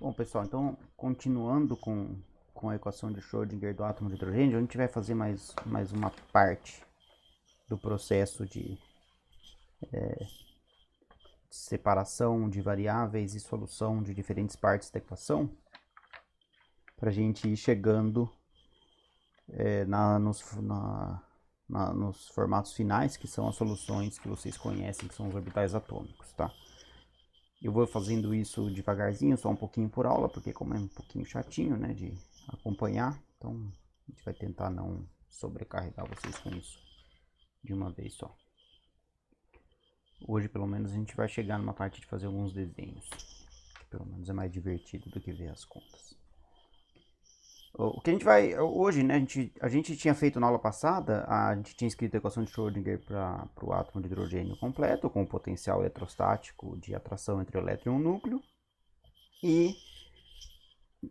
Bom, pessoal, então, continuando com a equação de Schrödinger do átomo de hidrogênio, a gente vai fazer mais uma parte do processo de separação de variáveis e solução de diferentes partes da equação, para a gente ir chegando nos formatos finais, que são as soluções que vocês conhecem, que são os orbitais atômicos, tá? Eu vou fazendo isso devagarzinho, só um pouquinho por aula, porque como é um pouquinho chatinho, né, de acompanhar, então a gente vai tentar não sobrecarregar vocês com isso de uma vez só. Hoje, pelo menos, a gente vai chegar numa parte de fazer alguns desenhos, que pelo menos é mais divertido do que ver as contas. O que a gente vai, hoje, né, a gente tinha feito na aula passada, a gente tinha escrito a equação de Schrödinger para o átomo de hidrogênio completo, com o potencial eletrostático de atração entre o elétron e o núcleo, e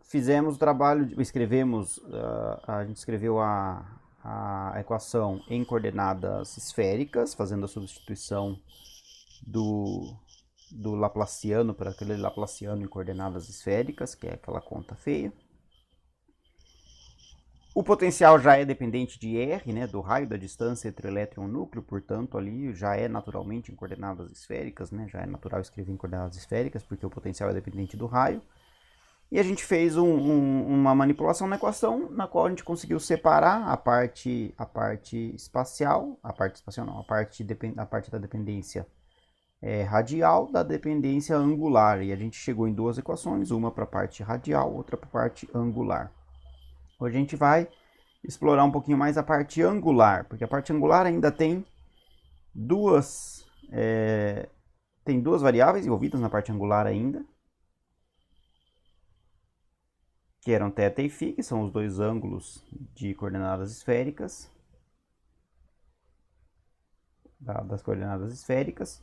fizemos o trabalho, a gente escreveu a equação em coordenadas esféricas, fazendo a substituição do Laplaciano para aquele Laplaciano em coordenadas esféricas, que é aquela conta feia. O potencial já é dependente de R, né, do raio da distância entre o elétron e o núcleo, portanto ali já é naturalmente em coordenadas esféricas, né, já é natural escrever em coordenadas esféricas, porque o potencial é dependente do raio. E a gente fez uma manipulação na equação, na qual a gente conseguiu separar a parte espacial, a parte da dependência radial da dependência angular. E a gente chegou em duas equações, uma para a parte radial, outra para a parte angular. Hoje a gente vai explorar um pouquinho mais a parte angular, porque a parte angular ainda tem duas variáveis envolvidas na parte angular ainda, que eram θ e φ, que são os dois ângulos de coordenadas esféricas, das coordenadas esféricas.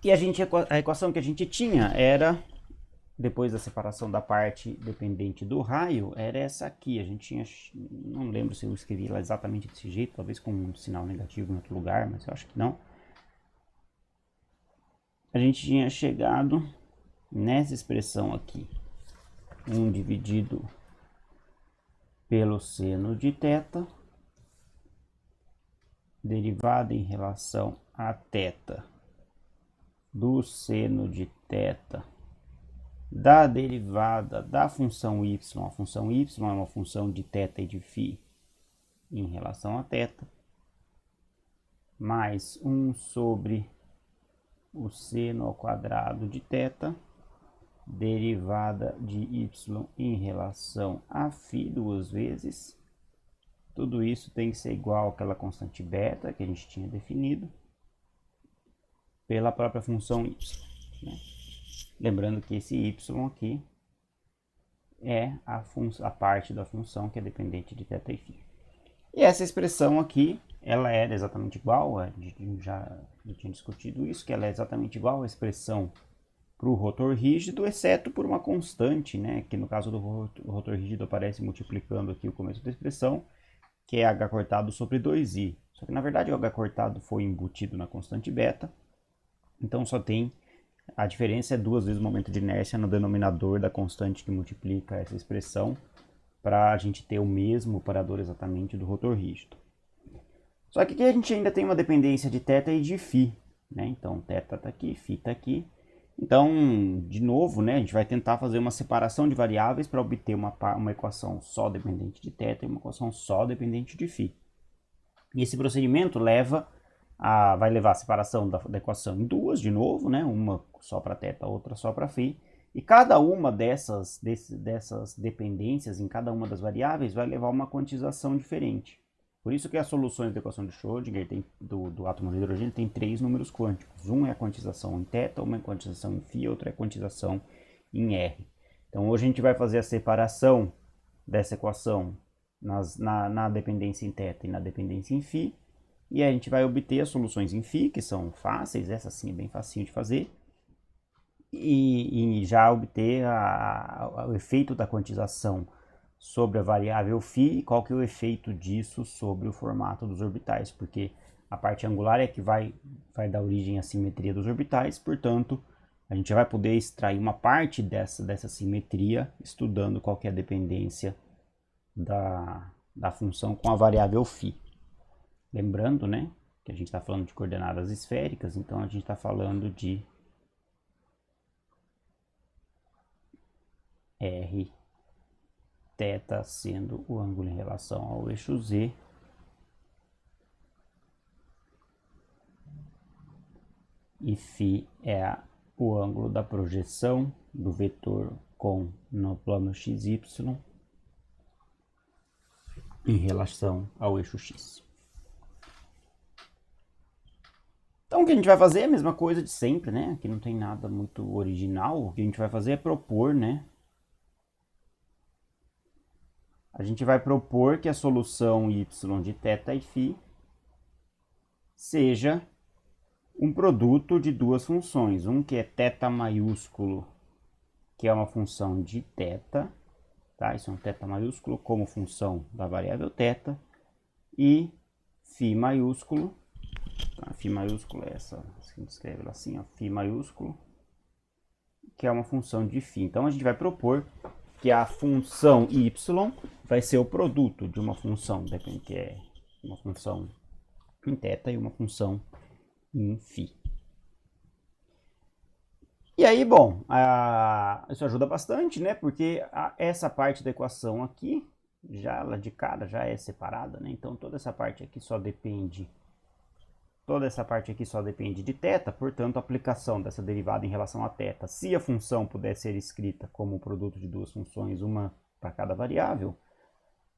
E a equação que a gente tinha era, depois da separação da parte dependente do raio, era essa aqui. A gente tinha, não lembro se eu escrevi lá exatamente desse jeito, talvez com um sinal negativo em outro lugar, mas eu acho que não. A gente tinha chegado nessa expressão aqui, 1 dividido pelo seno de θ, derivada em relação a θ do seno de θ da derivada da função y. A função y é uma função de θ e de φ em relação a θ, mais 1 sobre o seno ao quadrado de θ, derivada de y em relação a φ duas vezes. Tudo isso tem que ser igual àquela constante beta que a gente tinha definido pela própria função y, né? Lembrando que esse y aqui é a parte da função que é dependente de θ e φ. E essa expressão aqui, ela era exatamente igual, a gente já tinha discutido isso, que ela é exatamente igual à expressão para o rotor rígido, exceto por uma constante, né, que no caso do rotor rígido aparece multiplicando aqui o começo da expressão, que é h cortado sobre 2i. Só que na verdade o h cortado foi embutido na constante beta, então só tem a diferença é duas vezes o momento de inércia no denominador da constante que multiplica essa expressão, para a gente ter o mesmo operador exatamente do rotor rígido. Só que aqui a gente ainda tem uma dependência de θ e de φ, né? Então θ está aqui, φ está aqui. Então, de novo, né, a gente vai tentar fazer uma separação de variáveis para obter uma equação só dependente de θ e uma equação só dependente de φ. E esse procedimento vai levar a separação da equação em duas, de novo, né? Uma só para θ, outra só para φ. E cada uma dessas dependências em cada uma das variáveis vai levar a uma quantização diferente. Por isso que as soluções da equação de Schrödinger do átomo de hidrogênio tem três números quânticos. Um é a quantização em θ, uma é a quantização em φ, outra é a quantização em R. Então hoje a gente vai fazer a separação dessa equação na dependência em θ e na dependência em φ. E a gente vai obter as soluções em φ, que são fáceis, essa sim é bem facinho de fazer. E já obter o efeito da quantização sobre a variável φ e qual que é o efeito disso sobre o formato dos orbitais, porque a parte angular é que vai dar origem à simetria dos orbitais, portanto, A gente vai poder extrair uma parte dessa simetria estudando qual que é a dependência da função com a variável φ. Lembrando, né, que a gente está falando de coordenadas esféricas, então a gente está falando de r θ sendo o ângulo em relação ao eixo z, e φ é o ângulo da projeção do vetor com no plano xy em relação ao eixo x. Então o que a gente vai fazer é a mesma coisa de sempre, né? Aqui não tem nada muito original. O que a gente vai fazer é propor, né? A gente vai propor que a solução y de θ e φ seja um produto de duas funções. Um que é θ maiúsculo, que é uma função de θ, tá? Isso é um θ maiúsculo como função da variável θ, e φ maiúsculo, tá? Φ maiúsculo é essa, a gente escreve ela assim, ó, φ maiúsculo, que é uma função de φ. Então a gente vai propor que a função y vai ser o produto de uma função, que é uma função em θ e uma função em φ. E aí, bom, isso ajuda bastante, né? Porque essa parte da equação aqui, já ela de cara já é separada, né? Então toda essa parte aqui só depende de θ, portanto a aplicação dessa derivada em relação a θ, se a função puder ser escrita como um produto de duas funções, uma para cada variável,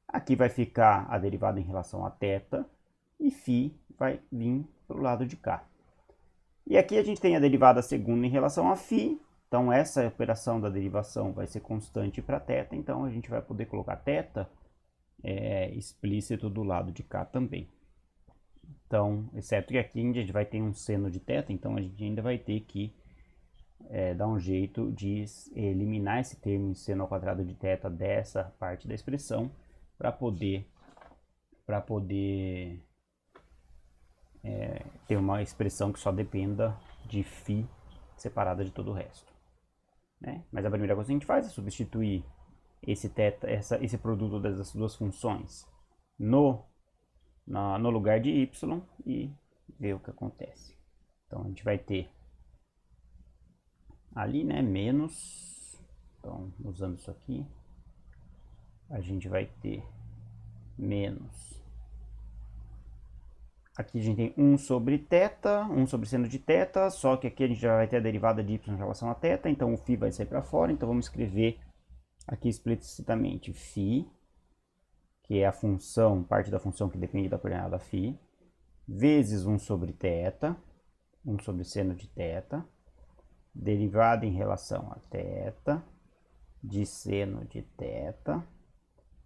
aqui vai ficar a derivada em relação a θ e φ vai vir para o lado de cá. E aqui a gente tem a derivada segunda em relação a φ, então essa operação da derivação vai ser constante para θ, então a gente vai poder colocar θ explícito do lado de cá também. Então, exceto que aqui a gente vai ter um seno de θ, então a gente ainda vai ter que dar um jeito de eliminar esse termo em seno ao quadrado de θ dessa parte da expressão para poder ter uma expressão que só dependa de φ separada de todo o resto, né? Mas a primeira coisa que a gente faz é substituir esse θ, esse produto dessas duas funções no lugar de y e ver o que acontece. Então a gente vai ter ali, né, menos, então usando isso aqui, a gente vai ter menos. Aqui a gente tem 1 sobre θ, 1 sobre seno de θ, só que aqui a gente já vai ter a derivada de y em relação a θ, então o φ vai sair para fora, então vamos escrever aqui explicitamente φ, que é a função, parte da função que depende da coordenada φ, vezes 1 sobre θ, 1 sobre seno de θ, derivada em relação a θ, de seno de θ,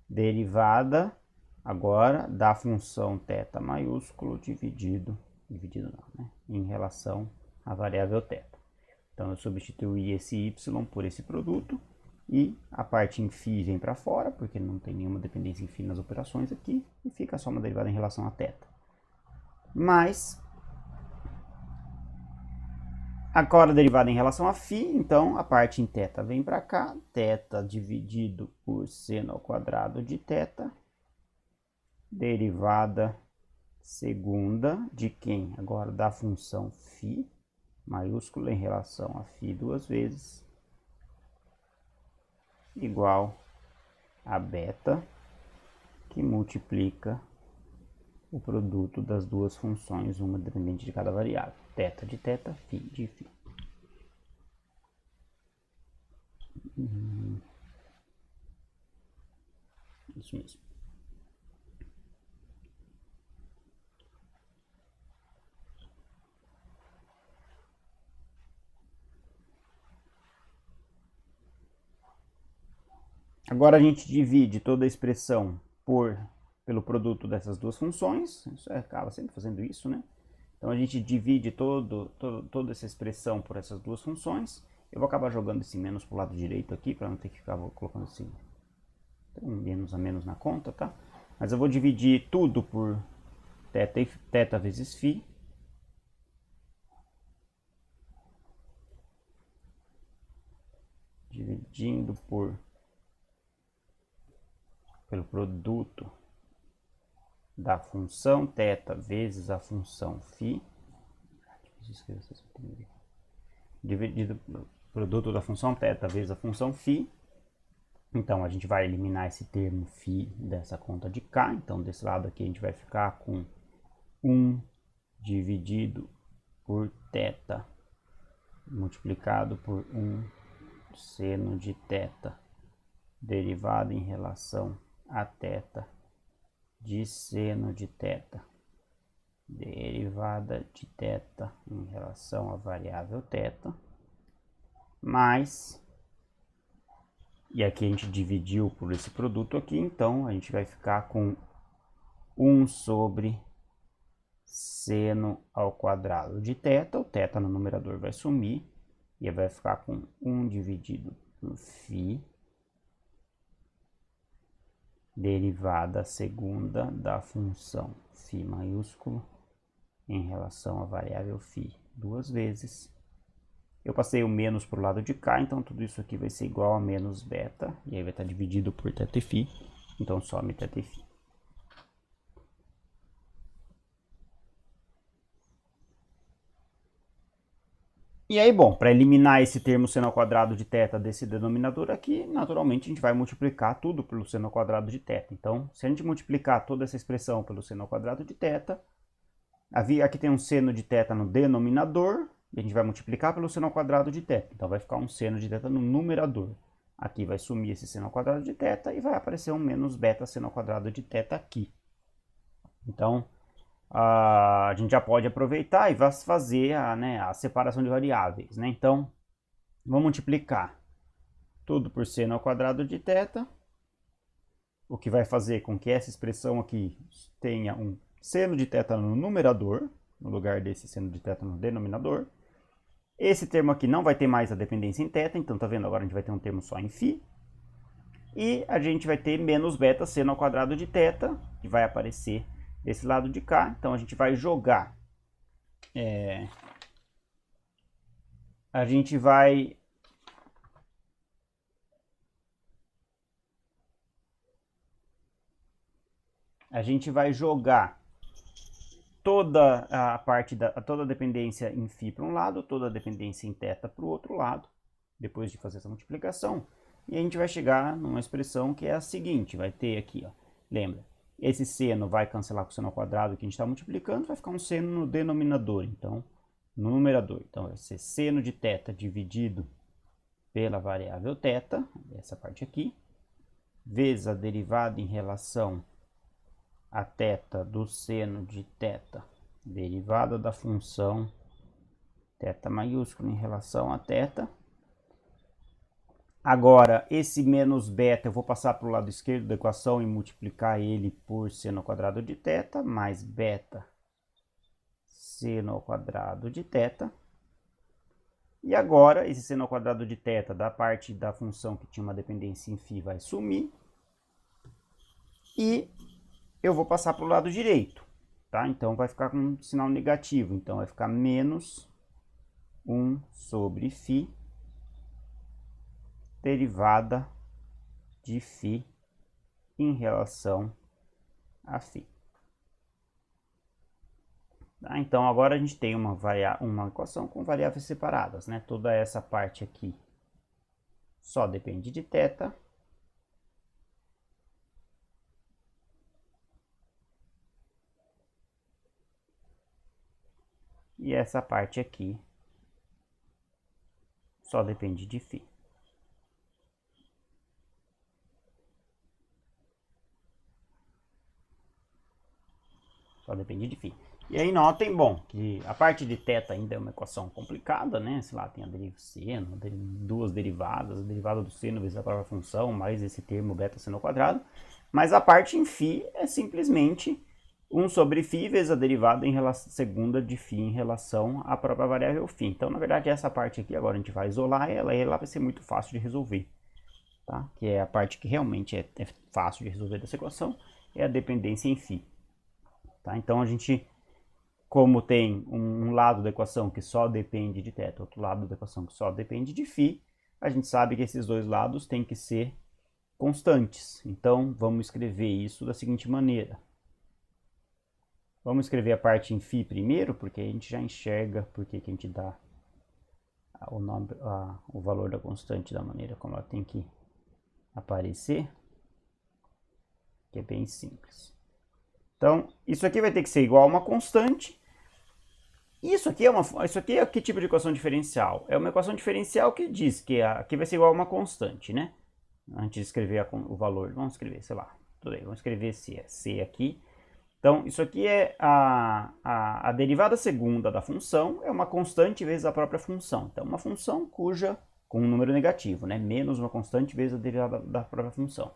derivada agora da função θ maiúsculo dividido não, né, em relação à variável θ. Então eu substituí esse y por esse produto e a parte em φ vem para fora, porque não tem nenhuma dependência em φ nas operações aqui, e fica só uma derivada em relação a θ. Mas agora a derivada em relação a φ, então a parte em θ vem para cá, θ dividido por seno ao quadrado de θ, derivada segunda de quem? Agora da função φ maiúscula em relação a φ duas vezes, igual a beta, que multiplica o produto das duas funções, uma dependente de cada variável, θ de θ, φ de φ. Isso mesmo. Agora a gente divide toda a expressão pelo produto dessas duas funções, isso acaba sempre fazendo isso, né? Então a gente divide toda essa expressão por essas duas funções. Eu vou acabar jogando esse menos para o lado direito aqui, para não ter que ficar colocando esse menos a menos na conta, tá? Mas eu vou dividir tudo por θ vezes φ. dividindo pelo produto da função θ vezes a função φ, dividido pelo produto da função θ vezes a função φ. Então, a gente vai eliminar esse termo φ dessa conta de cá. Então, desse lado aqui, a gente vai ficar com 1 dividido por θ multiplicado por 1 seno de θ derivado em relação a θ de seno de θ derivada de θ em relação à variável θ, mais, e aqui a gente dividiu por esse produto aqui, então a gente vai ficar com 1 sobre seno ao quadrado de θ, o θ no numerador vai sumir, e vai ficar com 1 dividido por φ, derivada segunda da função φ maiúsculo em relação à variável φ duas vezes. Eu passei o menos para o lado de cá, então tudo isso aqui vai ser igual a menos beta, e aí vai estar dividido por θ e φ, então some θ e φ. E aí, bom, para eliminar esse termo seno ao quadrado de θ desse denominador aqui, naturalmente a gente vai multiplicar tudo pelo seno ao quadrado de θ. Então, se a gente multiplicar toda essa expressão pelo seno ao quadrado de θ, aqui tem um seno de θ no denominador, e a gente vai multiplicar pelo seno ao quadrado de θ. Então, vai ficar um seno de θ no numerador. Aqui vai sumir esse seno ao quadrado de θ e vai aparecer um menos beta seno ao quadrado de θ aqui. Então, a gente já pode aproveitar e vai fazer a separação de variáveis, né? Então, vamos multiplicar tudo por seno ao quadrado de θ, o que vai fazer com que essa expressão aqui tenha um seno de θ no numerador, no lugar desse seno de θ no denominador. Esse termo aqui não vai ter mais a dependência em θ, então tá vendo? Agora a gente vai ter um termo só em φ. E a gente vai ter menos beta seno ao quadrado de θ, que vai aparecer desse lado de cá. Então a gente vai jogar, a gente vai jogar toda a parte toda a dependência em φ para um lado, toda a dependência em θ para o outro lado, depois de fazer essa multiplicação, e a gente vai chegar numa expressão que é a seguinte, vai ter aqui, ó, lembra? Esse seno vai cancelar com o seno ao quadrado que a gente está multiplicando, vai ficar um seno no denominador, então, no numerador. Então, vai ser seno de θ dividido pela variável θ, essa parte aqui, vezes a derivada em relação a θ do seno de θ, derivada da função θ maiúsculo em relação a θ. Agora, esse menos beta eu vou passar para o lado esquerdo da equação e multiplicar ele por seno ao quadrado de θ, mais beta seno ao quadrado de θ. E agora, esse seno ao quadrado de θ da parte da função que tinha uma dependência em φ vai sumir. E eu vou passar para o lado direito, tá? Então, vai ficar com um sinal negativo. Então, vai ficar menos 1 sobre φ derivada de φ em relação a φ. Tá? Então, agora a gente tem uma equação com variáveis separadas, né? Toda essa parte aqui só depende de θ. E essa parte aqui só depende de φ. Só depende de φ. E aí notem, bom, que a parte de θ ainda é uma equação complicada, né? Sei lá, tem a derivada do seno, duas derivadas, a derivada do seno vezes a própria função, mais esse termo beta seno ao quadrado. Mas a parte em φ é simplesmente 1 sobre φ vezes a derivada segunda de φ em relação à própria variável φ. Então, na verdade, essa parte aqui agora a gente vai isolar ela e ela vai ser muito fácil de resolver, tá? Que é a parte que realmente é fácil de resolver dessa equação, é a dependência em φ. Tá? Então, a gente, como tem um lado da equação que só depende de θ, outro lado da equação que só depende de φ, a gente sabe que esses dois lados têm que ser constantes. Então, vamos escrever isso da seguinte maneira. Vamos escrever a parte em φ primeiro, porque a gente já enxerga porque que a gente dá o valor da constante da maneira como ela tem que aparecer, que é bem simples. Então, isso aqui vai ter que ser igual a uma constante. Isso aqui é que tipo de equação diferencial? É uma equação diferencial que diz que aqui vai ser igual a uma constante, né? Antes de escrever o valor, vamos escrever, sei lá, tudo bem, vamos escrever C aqui. Então, isso aqui é a derivada segunda da função, é uma constante vezes a própria função. Então, uma função com um número negativo, né? Menos uma constante vezes a derivada da própria função.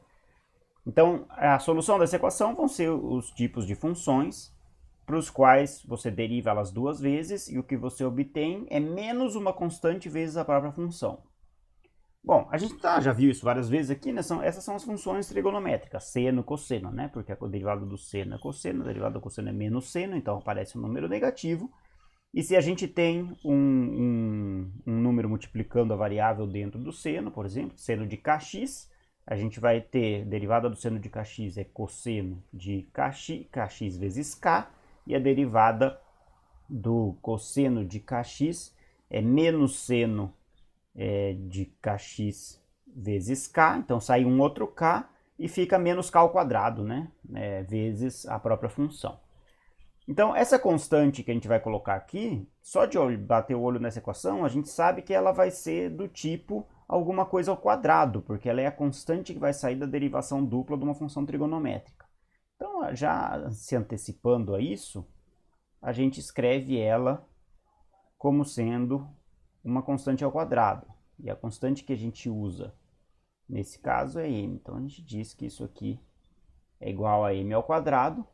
Então, a solução dessa equação vão ser os tipos de funções para os quais você deriva elas duas vezes e o que você obtém é menos uma constante vezes a própria função. Bom, a gente já viu isso várias vezes aqui, né? Essas são as funções trigonométricas, seno, cosseno, né? Porque a derivada do seno é cosseno, a derivada do cosseno é menos seno, então aparece um número negativo. E se a gente tem um número multiplicando a variável dentro do seno, por exemplo, seno de kx, a gente vai ter derivada do seno de kx é cosseno de kx vezes k, e a derivada do cosseno de kx é menos seno de kx vezes k, então sai um outro k e fica menos k ao quadrado, né? Vezes a própria função. Então, essa constante que a gente vai colocar aqui, só de bater o olho nessa equação, a gente sabe que ela vai ser do tipo alguma coisa ao quadrado, porque ela é a constante que vai sair da derivação dupla de uma função trigonométrica. Então, já se antecipando a isso, a gente escreve ela como sendo uma constante ao quadrado. E a constante que a gente usa nesse caso é m. Então, a gente diz que isso aqui é igual a m ao quadrado.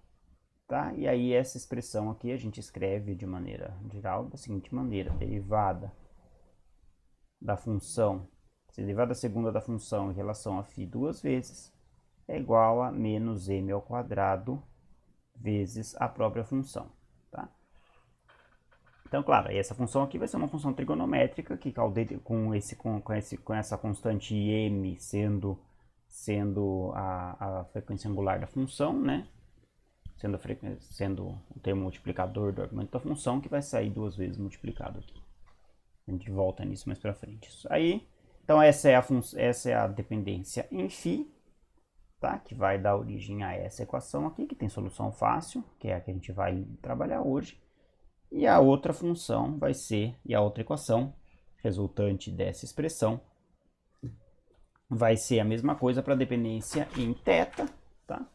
Tá? E aí essa expressão aqui a gente escreve de maneira geral da seguinte maneira: derivada da função, derivada segunda da função em relação a φ duas vezes é igual a menos m ao quadrado vezes a própria função. Tá? Então, claro, essa função aqui vai ser uma função trigonométrica que com essa constante m sendo a frequência angular da função, né? Sendo o termo multiplicador do argumento da função, que vai sair duas vezes multiplicado aqui. A gente volta nisso mais para frente. Isso aí, então essa é a dependência em φ, tá? Que vai dar origem a essa equação aqui, que tem solução fácil, que é a que a gente vai trabalhar hoje. E a outra função vai ser, e a outra equação resultante dessa expressão vai ser a mesma coisa para a dependência em θ, tá?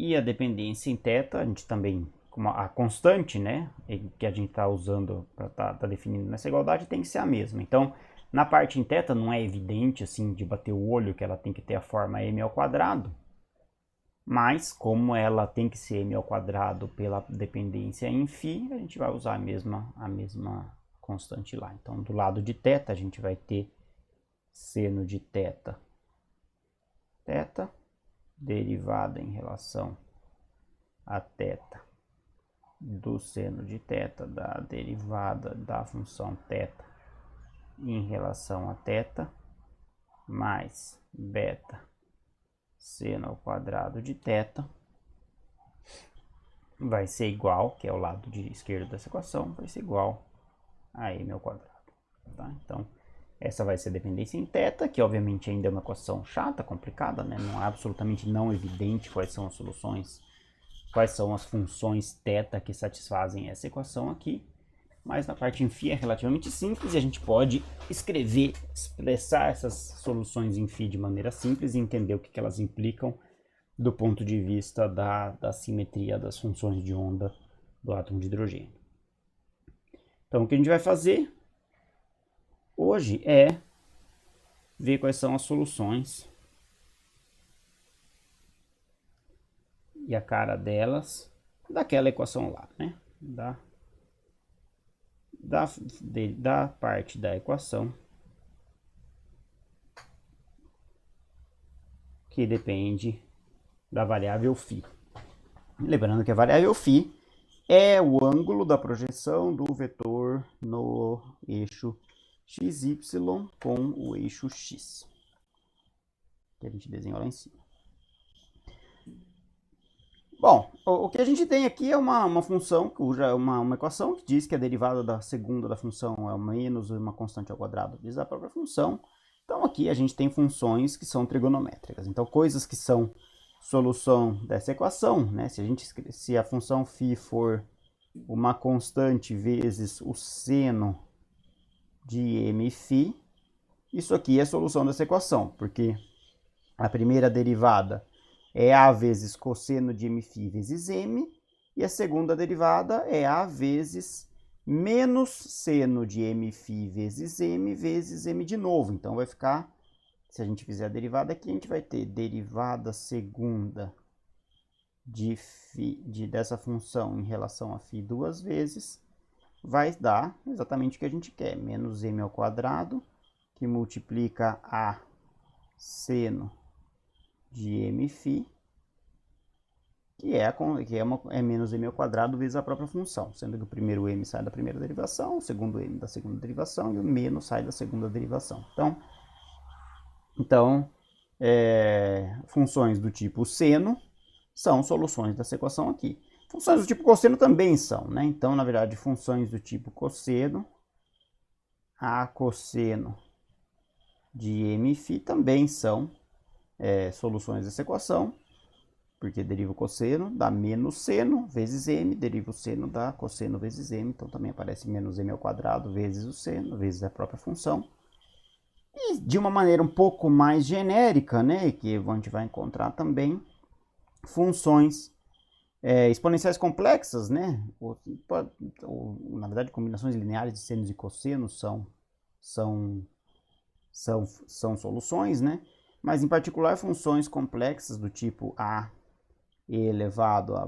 E a dependência em θ, a gente também, como a constante, né, que a gente está usando para tá definindo nessa igualdade, tem que ser a mesma. Então, na parte em θ não é evidente, assim, de bater o olho que ela tem que ter a forma m ao quadrado, mas como ela tem que ser m ao quadrado pela dependência em φ, a gente vai usar a mesma constante lá. Então, do lado de θ, a gente vai ter seno de θ, derivada em relação a θ do seno de θ da derivada da função θ em relação a θ, mais beta seno ao quadrado de θ, vai ser igual, que é o lado esquerdo dessa equação, vai ser igual a m ao quadrado. Tá? Então, essa vai ser a dependência em θ, que obviamente ainda é uma equação chata, complicada, né? Não é absolutamente não evidente quais são as soluções, quais são as funções θ que satisfazem essa equação aqui. Mas na parte em φ é relativamente simples e a gente pode expressar essas soluções em φ de maneira simples e entender o que elas implicam do ponto de vista da simetria das funções de onda do átomo de hidrogênio. Então, o que a gente vai fazer hoje é ver quais são as soluções e a cara delas daquela equação lá, né? Da parte da equação que depende da variável φ. Lembrando que a variável φ é o ângulo da projeção do vetor no eixo xy com o eixo x, que a gente desenhou lá em cima. Bom, o que a gente tem aqui é uma função, uma equação que diz que a derivada da segunda da função é o menos uma constante ao quadrado vezes a própria função. Então aqui a gente tem funções que são trigonométricas. Então coisas que são solução dessa equação, né? Se a função φ for uma constante vezes o seno de mφ, isso aqui é a solução dessa equação, porque a primeira derivada é a vezes cosseno de mφ vezes m, e a segunda derivada é a vezes menos seno de mφ vezes m de novo. Então vai ficar, se a gente fizer a derivada aqui, a gente vai ter derivada segunda dessa função em relação a φ duas vezes, vai dar exatamente o que a gente quer, menos m ao quadrado, que multiplica a seno de mφ, que é menos m ao quadrado vezes a própria função, sendo que o primeiro m sai da primeira derivação, o segundo m da segunda derivação e o menos sai da segunda derivação. Então funções do tipo seno são soluções dessa equação aqui. Funções do tipo cosseno também são, né? Então, na verdade, funções do tipo cosseno, a cosseno de mφ também são soluções dessa equação, porque deriva o cosseno, dá menos seno vezes m, deriva o seno, dá cosseno vezes m, então também aparece menos m ao quadrado vezes o seno, vezes a própria função. E de uma maneira um pouco mais genérica, né, que a gente vai encontrar também, funções exponenciais complexas, né, na verdade combinações lineares de senos e cossenos são soluções, né, mas em particular funções complexas do tipo a e elevado a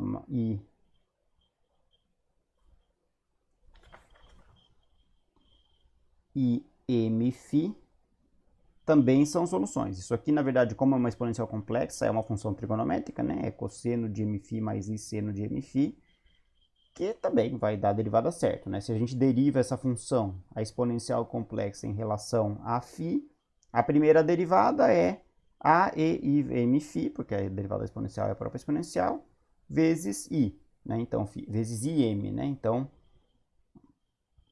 i mφ também são soluções. Isso aqui, na verdade, como é uma exponencial complexa, é uma função trigonométrica, né? É cosseno de mφ mais i seno de mφ, que também vai dar a derivada certa, né? Se a gente deriva essa função, a exponencial complexa, em relação a φ, a primeira derivada é a e i mφ, porque a derivada exponencial é a própria exponencial, vezes i, né? Então, vezes im, né? Então,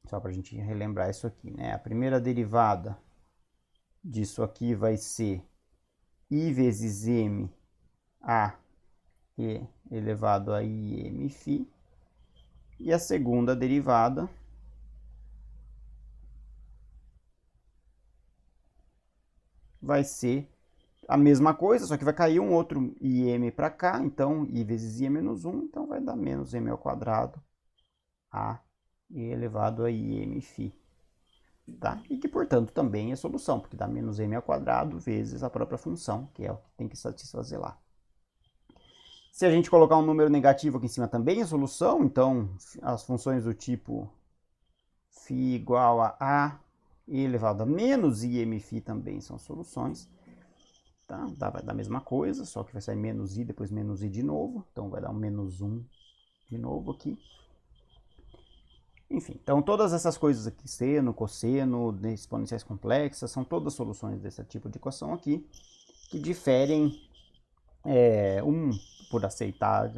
só para a gente relembrar isso aqui, né? A primeira derivada disso aqui vai ser i vezes m a e elevado a i mφ. E a segunda derivada vai ser a mesma coisa, só que vai cair um outro im para cá, então i vezes i é menos 1, então vai dar menos m ao quadrado a e elevado a i mφ. Tá? E que, portanto, também é solução, porque dá menos m ao quadrado vezes a própria função, que é o que tem que satisfazer lá. Se a gente colocar um número negativo aqui em cima também é solução, então as funções do tipo φ igual a e elevado a menos i mφ também são soluções. Tá? Vai dar a mesma coisa, só que vai sair menos i, depois menos i de novo, então vai dar um menos 1 de novo aqui. Enfim, então todas essas coisas aqui, seno, cosseno, exponenciais complexas, são todas soluções desse tipo de equação aqui, que diferem por aceitar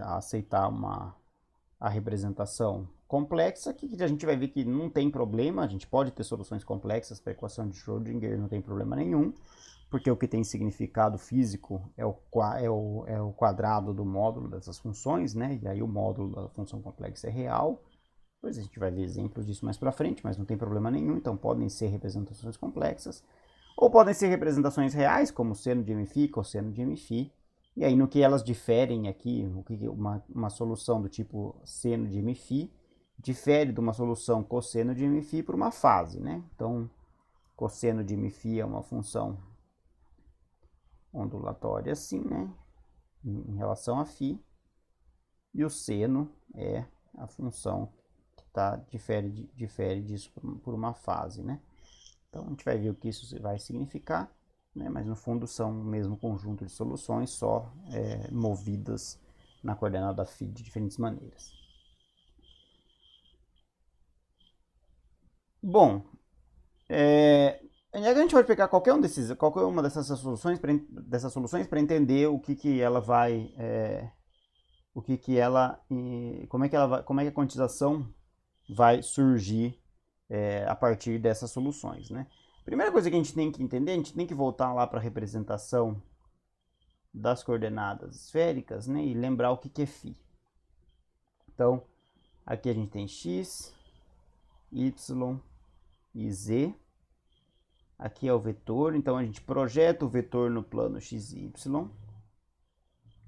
a representação complexa, que a gente vai ver que não tem problema, a gente pode ter soluções complexas para a equação de Schrödinger, não tem problema nenhum, porque o que tem significado físico é o quadrado do módulo dessas funções, né? E aí o módulo da função complexa é real. Depois a gente vai ver exemplos disso mais para frente, mas não tem problema nenhum, então podem ser representações complexas, ou podem ser representações reais, como seno de mφ, cosseno de mφ, e aí no que elas diferem aqui, uma solução do tipo seno de mφ difere de uma solução cosseno de mφ por uma fase, né? Então, cosseno de mφ é uma função ondulatória assim, né? Em relação a φ, e o seno é a função difere disso por uma fase, né? Então a gente vai ver o que isso vai significar, né? Mas no fundo são o mesmo conjunto de soluções, só movidas na coordenada φ de diferentes maneiras. Bom, A gente pode pegar qualquer uma dessas soluções para entender o que que ela vai, o que que ela, como é que ela vai, como é que a quantização vai surgir a partir dessas soluções, né? Primeira coisa que a gente tem que entender, a gente tem que voltar lá para a representação das coordenadas esféricas, né? E lembrar o que que é φ. Então, aqui a gente tem x, y e z. Aqui é o vetor, então a gente projeta o vetor no plano x e y.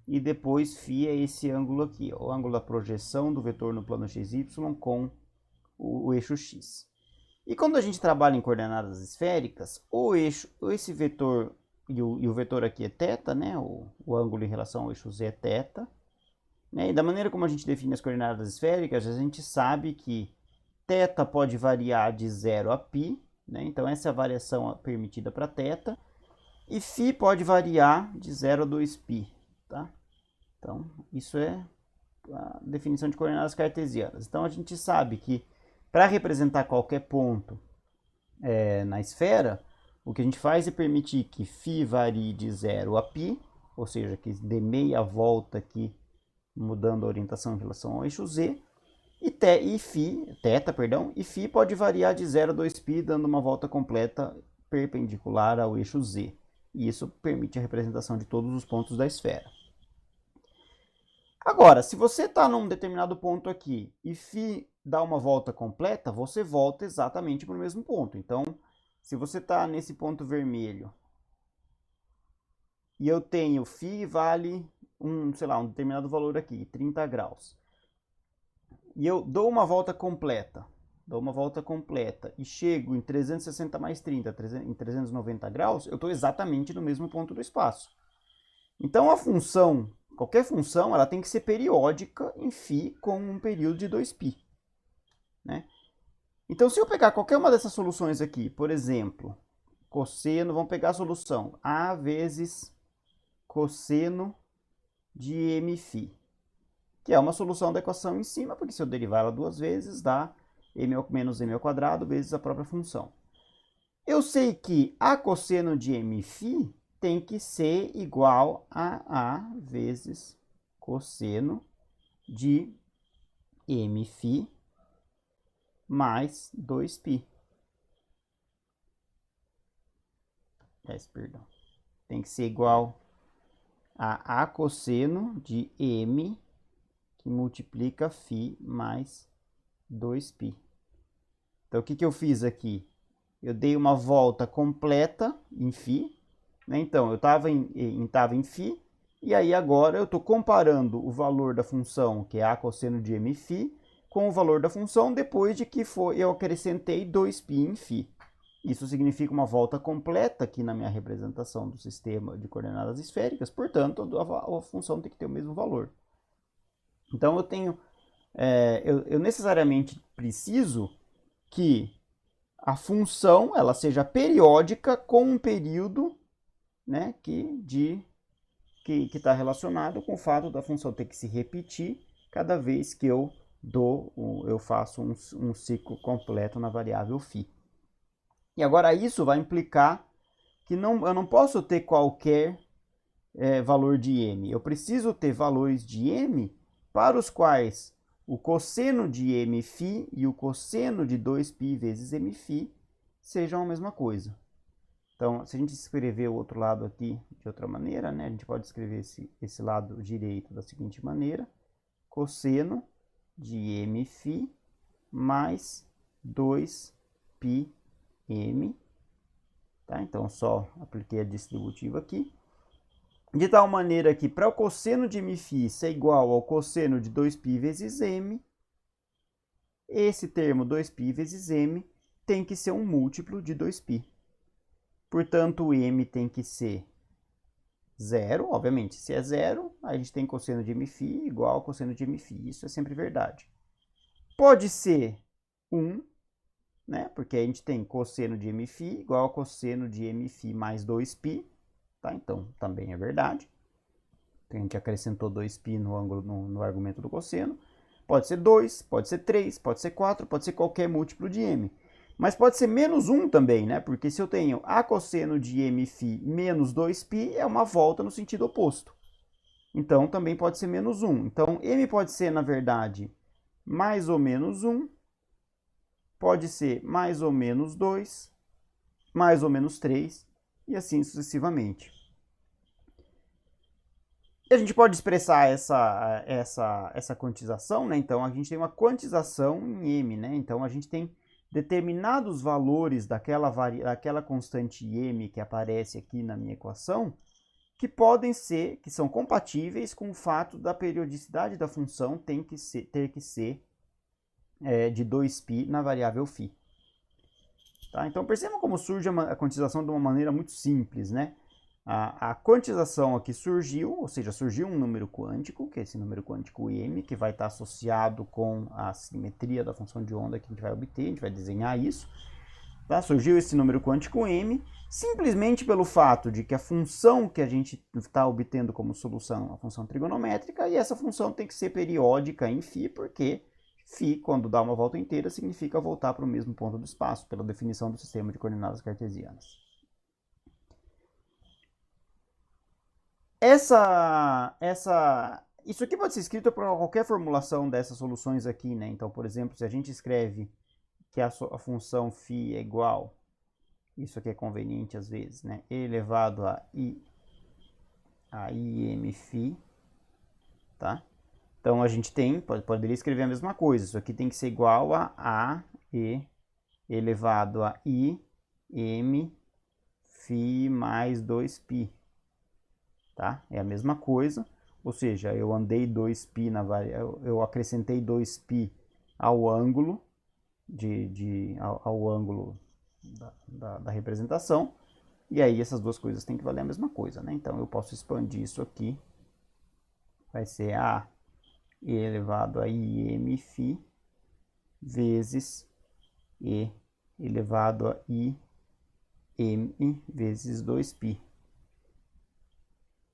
E depois φ é esse ângulo aqui, ó, o ângulo da projeção do vetor no plano x e y com o eixo x. E quando a gente trabalha em coordenadas esféricas, esse vetor e o vetor aqui é θ, né? O ângulo em relação ao eixo z é θ. Né? E da maneira como a gente define as coordenadas esféricas, a gente sabe que θ pode variar de 0 a π, né? Então essa é a variação permitida para θ. E φ pode variar de 0 a 2π. Tá? Então isso é a definição de coordenadas cartesianas. Então a gente sabe que para representar qualquer ponto na esfera, o que a gente faz é permitir que φ varie de 0 a π, ou seja, que dê meia volta aqui, mudando a orientação em relação ao eixo z, e φ pode variar de 0 a 2π, dando uma volta completa perpendicular ao eixo z. E isso permite a representação de todos os pontos da esfera. Agora, se você está num determinado ponto aqui e φ dá uma volta completa, você volta exatamente para o mesmo ponto. Então, se você está nesse ponto vermelho e eu tenho φ vale um determinado valor aqui, 30 graus, e eu dou uma volta completa, e chego em 360 mais 30, em 390 graus, eu estou exatamente no mesmo ponto do espaço. Então, qualquer função, ela tem que ser periódica em φ com um período de 2π. Né? Então, se eu pegar qualquer uma dessas soluções aqui, por exemplo, cosseno, vamos pegar a solução A vezes cosseno de mφ, que é uma solução da equação em cima, porque se eu derivar ela duas vezes, dá menos m ao quadrado vezes a própria função. Eu sei que a cosseno de mφ tem que ser igual a A vezes cosseno de mφ mais 2π. Perdão. Tem que ser igual a cosseno de m que multiplica φ mais 2π. Então, o que que eu fiz aqui? Eu dei uma volta completa em φ, né? Então, eu estava em φ, e aí agora eu estou comparando o valor da função, que é a cosseno de mφ, com o valor da função depois de que eu acrescentei 2π em φ. Isso significa uma volta completa aqui na minha representação do sistema de coordenadas esféricas, portanto, a função tem que ter o mesmo valor. Então, eu necessariamente preciso que a função ela seja periódica com um período, né, que está relacionado com o fato da função ter que se repetir cada vez que eu faço um ciclo completo na variável φ. E agora isso vai implicar que eu não posso ter qualquer valor de m. Eu preciso ter valores de m para os quais o cosseno de mφ e o cosseno de 2π vezes mφ sejam a mesma coisa. Então, se a gente escrever o outro lado aqui de outra maneira, né, a gente pode escrever esse lado direito da seguinte maneira: cosseno de mφ mais 2πm, tá? Então, só apliquei a distributiva aqui. De tal maneira que para o cosseno de mφ ser igual ao cosseno de 2π vezes m, esse termo 2π vezes m tem que ser um múltiplo de 2π. Portanto, o m tem que ser 0, obviamente. Se é 0, a gente tem cosseno de mφ igual ao cosseno de mφ. Isso é sempre verdade. Pode ser 1, né? Porque a gente tem cosseno de mφ igual ao cosseno de mφ mais 2π. Tá? Então, também é verdade. A gente acrescentou 2π no argumento do cosseno. Pode ser 2, pode ser 3, pode ser 4, pode ser qualquer múltiplo de m. Mas pode ser menos 1 também, né? Porque se eu tenho a cosseno de mφ menos 2π, é uma volta no sentido oposto. Então, também pode ser menos 1. Então, m pode ser, na verdade, mais ou menos 1, pode ser mais ou menos 2, mais ou menos 3, e assim sucessivamente. E a gente pode expressar essa quantização, né? Então, a gente tem uma quantização em m, né? Então, a gente tem determinados valores daquela constante m que aparece aqui na minha equação, que são compatíveis com o fato da periodicidade da função ter que ser de 2π na variável φ. Tá? Então, percebam como surge a quantização de uma maneira muito simples, né? A quantização aqui surgiu, ou seja, surgiu um número quântico, que é esse número quântico m, que vai estar associado com a simetria da função de onda que a gente vai obter, a gente vai desenhar isso. Tá? Surgiu esse número quântico m, simplesmente pelo fato de que a função que a gente está obtendo como solução é uma função trigonométrica, e essa função tem que ser periódica em φ, porque φ, quando dá uma volta inteira, significa voltar para o mesmo ponto do espaço, pela definição do sistema de coordenadas cartesianas. Isso aqui pode ser escrito para qualquer formulação dessas soluções aqui, né? Então, por exemplo, se a gente escreve que a função φ é igual, isso aqui é conveniente às vezes, né? E elevado a imφ, tá? Então, a gente poderia escrever a mesma coisa. Isso aqui tem que ser igual a e elevado a imφ mais 2π. Tá? É a mesma coisa, ou seja, eu andei 2π eu acrescentei 2π ao ângulo ao ângulo da representação, e aí essas duas coisas têm que valer a mesma coisa, né? Então eu posso expandir isso aqui, vai ser a e elevado a imφ vezes e elevado a im vezes 2π.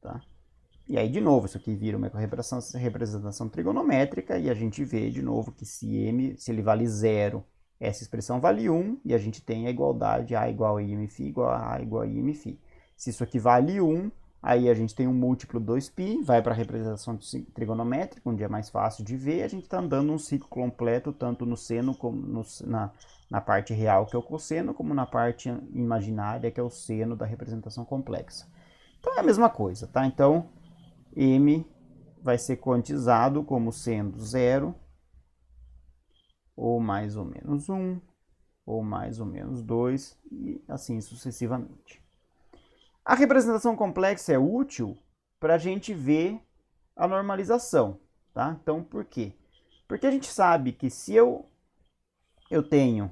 Tá? E aí, de novo, isso aqui vira uma representação trigonométrica, e a gente vê, de novo, que se ele vale 0, essa expressão vale 1, e a gente tem a igualdade a igual a imφ igual a a igual a imφ. Se isso aqui vale 1, aí a gente tem um múltiplo 2π, vai para a representação trigonométrica, onde é mais fácil de ver, a gente está andando um ciclo completo, tanto no seno como na parte real, que é o cosseno, como na parte imaginária, que é o seno da representação complexa. Então é a mesma coisa, tá? Então, m vai ser quantizado como sendo 0, ou mais ou menos 1, ou mais ou menos 2, e assim sucessivamente. A representação complexa é útil para a gente ver a normalização, tá? Então, por quê? Porque a gente sabe que se eu tenho...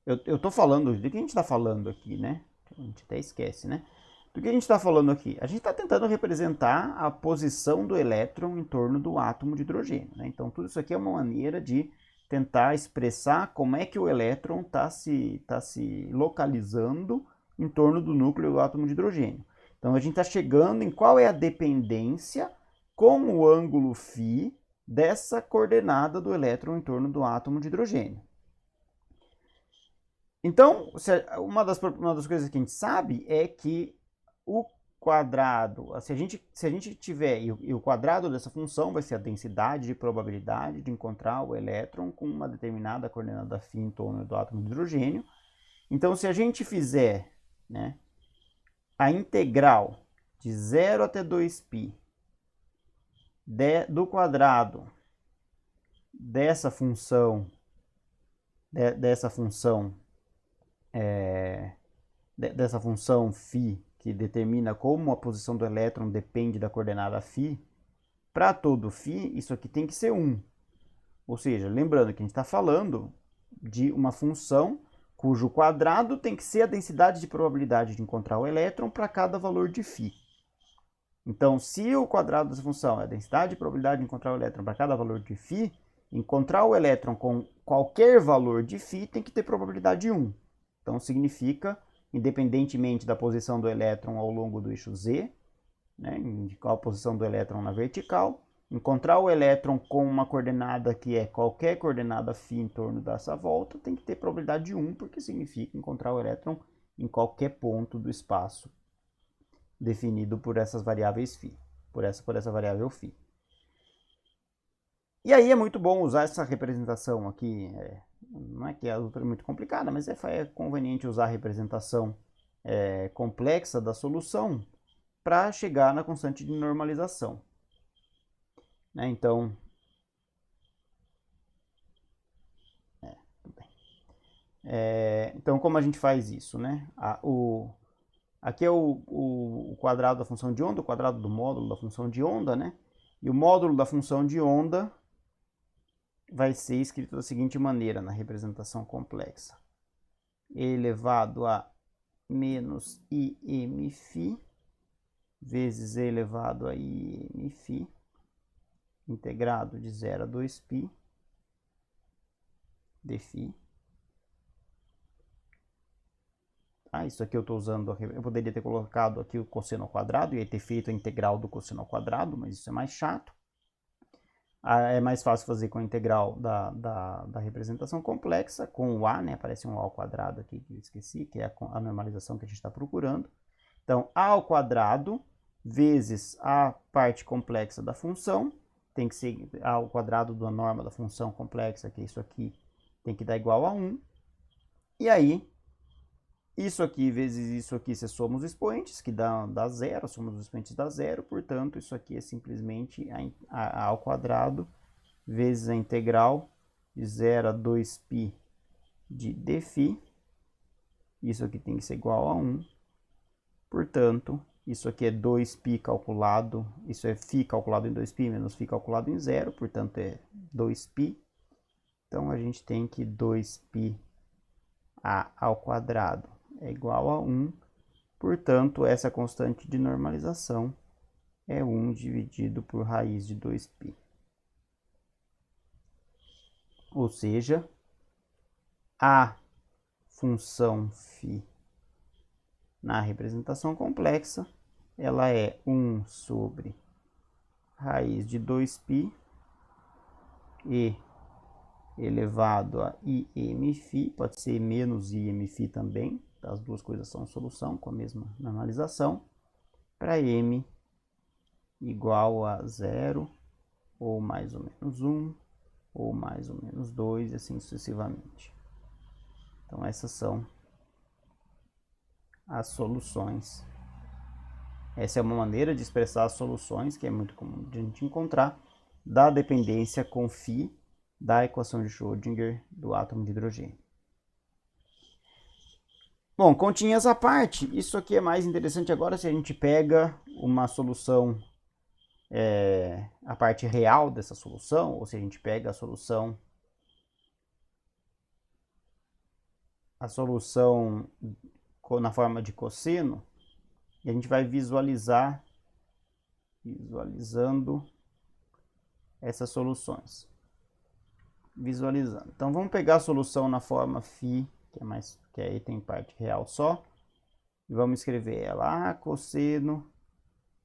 Eu estou falando... Do que a gente está falando aqui, né? A gente até esquece, né? Do que a gente está falando aqui? A gente está tentando representar a posição do elétron em torno do átomo de hidrogênio, né? Então, tudo isso aqui é uma maneira de tentar expressar como é que o elétron está se localizando em torno do núcleo do átomo de hidrogênio. Então, a gente está chegando em qual é a dependência com o ângulo φ dessa coordenada do elétron em torno do átomo de hidrogênio. Então, uma das coisas que a gente sabe é que o quadrado, se a gente tiver, e o quadrado dessa função vai ser a densidade de probabilidade de encontrar o elétron com uma determinada coordenada φ em torno do átomo de hidrogênio. Então, se a gente fizer, né, a integral de 0 até 2π do quadrado dessa função φ, que determina como a posição do elétron depende da coordenada φ, para todo φ, isso aqui tem que ser 1. Ou seja, lembrando que a gente está falando de uma função cujo quadrado tem que ser a densidade de probabilidade de encontrar o elétron para cada valor de φ. Então, se o quadrado dessa função é a densidade de probabilidade de encontrar o elétron para cada valor de φ, encontrar o elétron com qualquer valor de φ tem que ter probabilidade 1. Então, significa, independentemente da posição do elétron ao longo do eixo Z, né, indicar a posição do elétron na vertical, encontrar o elétron com uma coordenada que é qualquer coordenada φ em torno dessa volta, tem que ter probabilidade de 1, porque significa encontrar o elétron em qualquer ponto do espaço definido por essas variáveis φ, por essa variável φ. E aí é muito bom usar essa representação aqui, não é que é muito complicada, mas é conveniente usar a representação complexa da solução para chegar na constante de normalização. Né? Então, então, como a gente faz isso? Né? Aqui é o quadrado da função de onda, o quadrado do módulo da função de onda, né? E o módulo da função de onda vai ser escrito da seguinte maneira na representação complexa. E elevado a menos imφ vezes e elevado a imφ, integrado de 0 a 2π dφ. Isso aqui eu estou usando, eu poderia ter colocado aqui o cosseno ao quadrado e ter feito a integral do cosseno ao quadrado, mas isso é mais chato. É mais fácil fazer com a integral da representação complexa, com o a, né? Aparece um a ao quadrado aqui que eu esqueci, que é a normalização que a gente está procurando. Então, a ao quadrado vezes a parte complexa da função, tem que ser a ao quadrado da norma da função complexa, que é isso aqui, tem que dar igual a 1. E aí, isso aqui vezes isso aqui, se somos os expoentes, que dá 0, somos os expoentes dá 0, portanto, isso aqui é simplesmente a ao quadrado vezes a integral de 0 a 2π de dφ. Isso aqui tem que ser igual a 1. Portanto, isso aqui é 2π calculado, isso é φ calculado em 2π menos φ calculado em 0, portanto é 2π. Então, a gente tem que 2π a ao quadrado é igual a 1, portanto, essa constante de normalização é 1 dividido por raiz de 2π. Ou seja, a função φ na representação complexa, ela é 1 sobre raiz de 2π e elevado a imφ, pode ser menos imφ também, as duas coisas são solução com a mesma normalização, para m igual a 0, ou mais ou menos 1, ou mais ou menos 2, e assim sucessivamente. Então, essas são as soluções. Essa é uma maneira de expressar as soluções, que é muito comum de a gente encontrar, da dependência com φ da equação de Schrödinger do átomo de hidrogênio. Bom, continhas à parte, isso aqui é mais interessante agora se a gente pega uma solução, a parte real dessa solução, ou se a gente pega a solução na forma de cosseno, e a gente vai visualizando essas soluções. Visualizando. Então, vamos pegar a solução na forma φ, que aí tem parte real só, e vamos escrever ela cosseno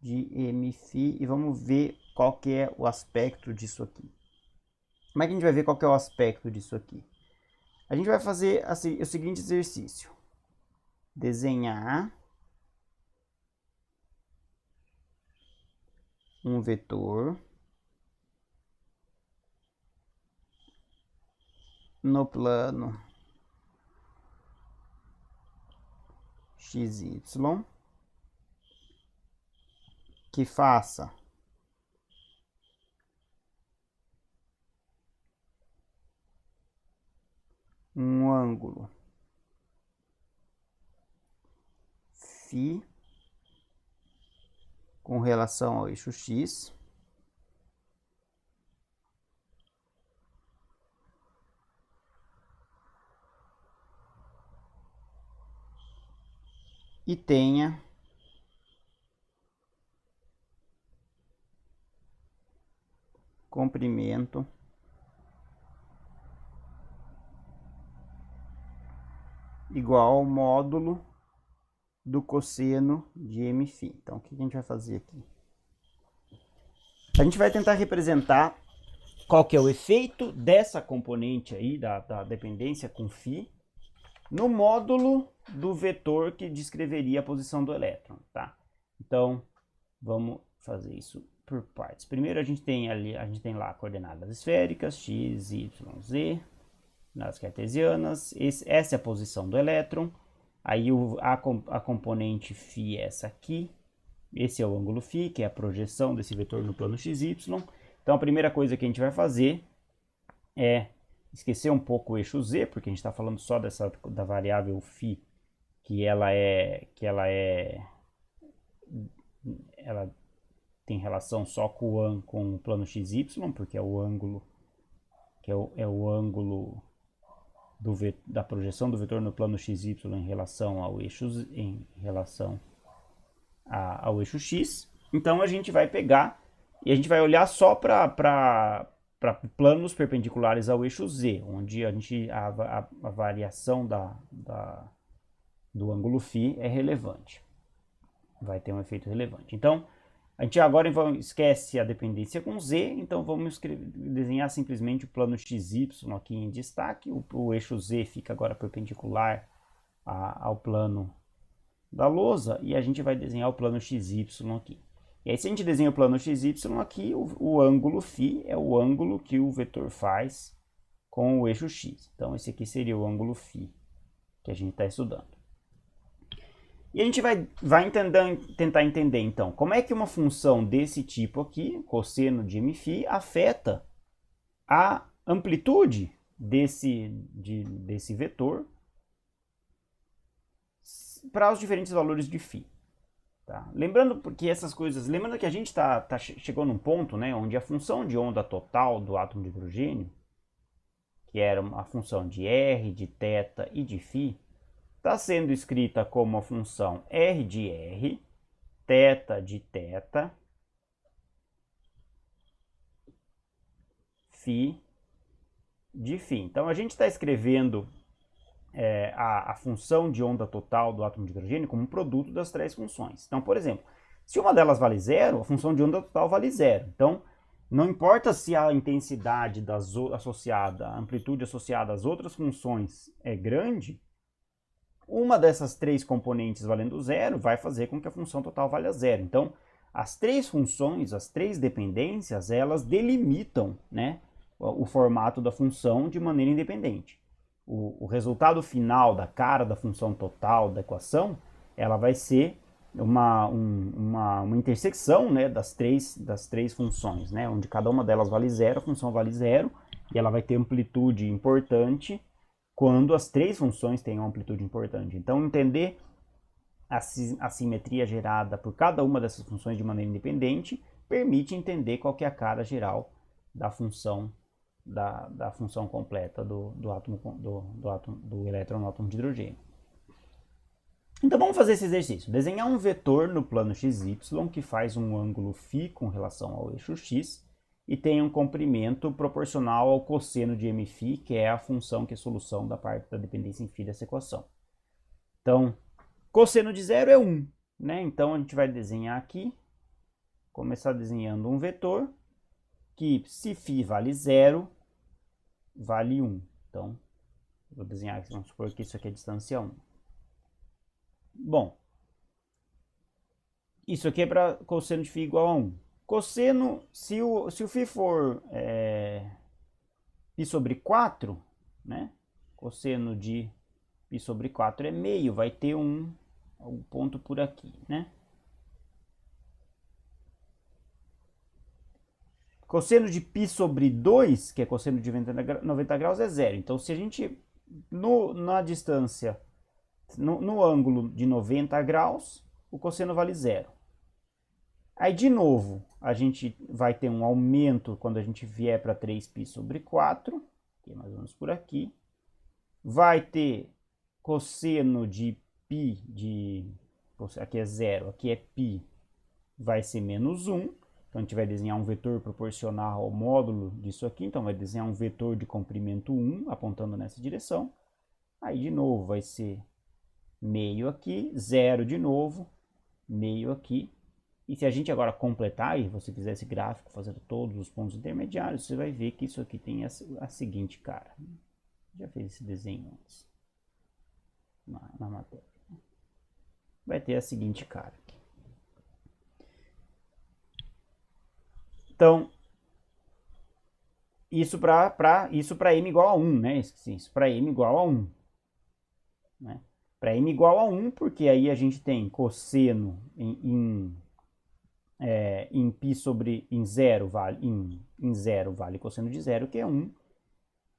de mφ, e vamos ver qual que é o aspecto disso aqui. Como é que a gente vai ver qual que é o aspecto disso aqui? A gente vai fazer o seguinte exercício. Desenhar um vetor no plano xy que faça um ângulo φ com relação ao eixo x e tenha comprimento igual ao módulo do cosseno de mφ. Então, o que a gente vai fazer aqui? A gente vai tentar representar qual que é o efeito dessa componente aí, da dependência com φ, no módulo do vetor que descreveria a posição do elétron, tá? Então, vamos fazer isso por partes. Primeiro a gente tem lá coordenadas esféricas, x, y, z, nas cartesianas. Essa é a posição do elétron. Aí a componente φ é essa aqui. Esse é o ângulo φ, que é a projeção desse vetor no plano xy. Então a primeira coisa que a gente vai fazer é esquecer um pouco o eixo z, porque a gente está falando só da variável φ, ela tem relação só com o plano xy, porque é o ângulo da projeção do vetor no plano xy em relação ao eixo ao eixo x. Então a gente vai pegar e a gente vai olhar só para planos perpendiculares ao eixo z, onde a variação do ângulo φ é relevante. Vai ter um efeito relevante. Então, a gente agora esquece a dependência com z, então vamos desenhar simplesmente o plano xy aqui em destaque. O eixo z fica agora perpendicular ao plano da lousa e a gente vai desenhar o plano xy aqui. E aí, se a gente desenha o plano xy aqui, o ângulo φ é o ângulo que o vetor faz com o eixo x. Então, esse aqui seria o ângulo φ que a gente está estudando. E a gente vai tentar entender, então, como é que uma função desse tipo aqui, cosseno de mφ, afeta a amplitude desse vetor para os diferentes valores de φ. Tá? Lembrando que a gente chegou num ponto, né, onde a função de onda total do átomo de hidrogênio, que era a função de r, de θ e de φ, está sendo escrita como a função r de r, θ de θ, φ de φ. Então a gente está escrevendo a função de onda total do átomo de hidrogênio como um produto das três funções. Então, por exemplo, se uma delas vale zero, a função de onda total vale zero. Então, não importa se a intensidade a amplitude associada às outras funções é grande, uma dessas três componentes valendo zero vai fazer com que a função total valha zero. Então, as três funções, as três dependências, elas delimitam, né, o formato da função de maneira independente. O resultado final da cara da função total da equação, ela vai ser uma intersecção, né, das três funções, né, onde cada uma delas vale zero, a função vale zero, e ela vai ter amplitude importante quando as três funções têm uma amplitude importante. Então, entender a simetria gerada por cada uma dessas funções de maneira independente permite entender qual que é a cara geral da função completa do elétron no átomo de hidrogênio. Então vamos fazer esse exercício. Desenhar um vetor no plano xy que faz um ângulo φ com relação ao eixo x e tem um comprimento proporcional ao cosseno de mφ, que é a função que é a solução da parte da dependência em φ dessa equação. Então, cosseno de zero é 1, né? Então a gente vai desenhar aqui, começar desenhando um vetor que, se φ vale 0, vale 1. Então, vou desenhar aqui, vamos supor que isso aqui é distância 1. Bom, isso aqui é para cosseno de φ igual a 1. Cosseno, se o φ for π sobre 4, né? Cosseno de π sobre 4 é meio, vai ter um ponto por aqui, né? Cosseno de π sobre 2, que é cosseno de 90 graus, é zero. Então, se a gente, na distância, no ângulo de 90 graus, o cosseno vale zero. Aí, de novo, a gente vai ter um aumento quando a gente vier para 3π sobre 4, que é mais ou menos por aqui. Vai ter cosseno de π, aqui é zero, aqui é π, vai ser menos 1. Então, a gente vai desenhar um vetor proporcional ao módulo disso aqui. Então, vai desenhar um vetor de comprimento 1, apontando nessa direção. Aí, de novo, vai ser meio aqui, zero de novo, meio aqui. E se a gente agora completar, e você fizer esse gráfico fazendo todos os pontos intermediários, você vai ver que isso aqui tem a seguinte cara. Já fez esse desenho antes na matéria. Vai ter a seguinte cara aqui. Então, isso para m igual a 1, né? Isso para m igual a 1. Né? Para m igual a 1, porque aí a gente tem cosseno em π sobre em 0 vale cosseno de 0, que é 1.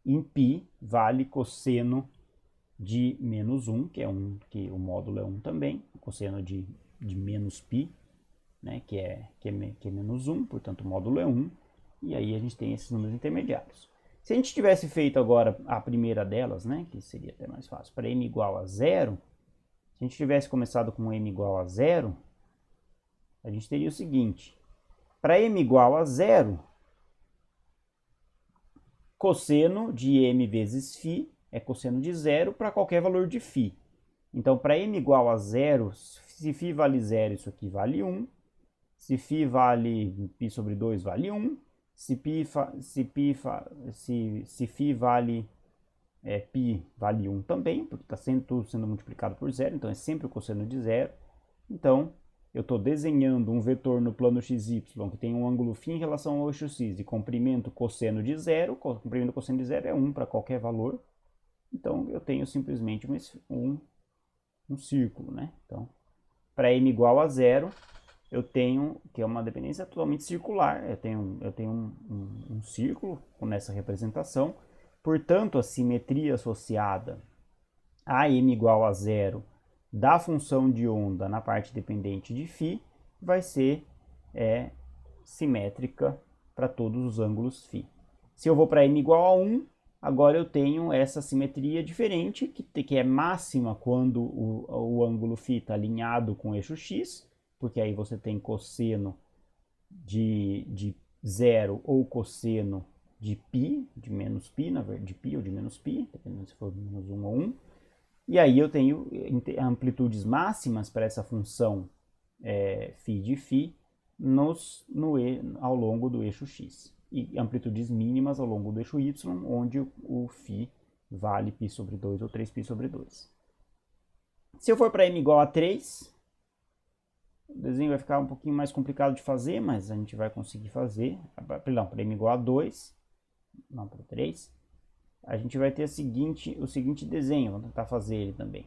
Em π vale cosseno de menos 1, que é 1, que o módulo é 1 também. Cosseno de menos π, né, que é menos 1, portanto o módulo é 1. E aí a gente tem esses números intermediários. Se a gente tivesse feito agora a primeira delas, né, que seria até mais fácil, para m igual a 0, se a gente tivesse começado com m igual a 0, a gente teria o seguinte: para m igual a 0, cosseno de m vezes φ é cosseno de 0 para qualquer valor de φ. Então, para m igual a 0, se φ vale 0, isso aqui vale 1. Se φ vale π sobre 2, vale 1. Se φ vale π, vale 1 também, porque está tudo sendo multiplicado por 0, então é sempre o cosseno de 0. Então, eu estou desenhando um vetor no plano xy que tem um ângulo φ em relação ao eixo x e comprimento cosseno de 0. Comprimento cosseno de 0 é 1 para qualquer valor. Então, eu tenho simplesmente um círculo, né? Então, para m igual a 0, eu tenho, que é uma dependência totalmente circular, eu tenho um círculo nessa representação. Portanto, a simetria associada a m igual a 0 da função de onda na parte dependente de φ vai ser simétrica para todos os ângulos φ. Se eu vou para m igual a 1, agora eu tenho essa simetria diferente, que é máxima quando o ângulo φ está alinhado com o eixo x, porque aí você tem cosseno de 0 ou cosseno de π, de menos π, de π ou de menos π, dependendo se for menos 1 ou 1. E aí eu tenho amplitudes máximas para essa função φ de φ ao longo do eixo x. E amplitudes mínimas ao longo do eixo y, onde o φ vale π sobre 2 ou 3π sobre 2. Se eu for para m igual a 3, o desenho vai ficar um pouquinho mais complicado de fazer, mas a gente vai conseguir fazer. Perdão, para m igual a 2, não para 3, a gente vai ter o seguinte desenho. Vamos tentar fazer ele também.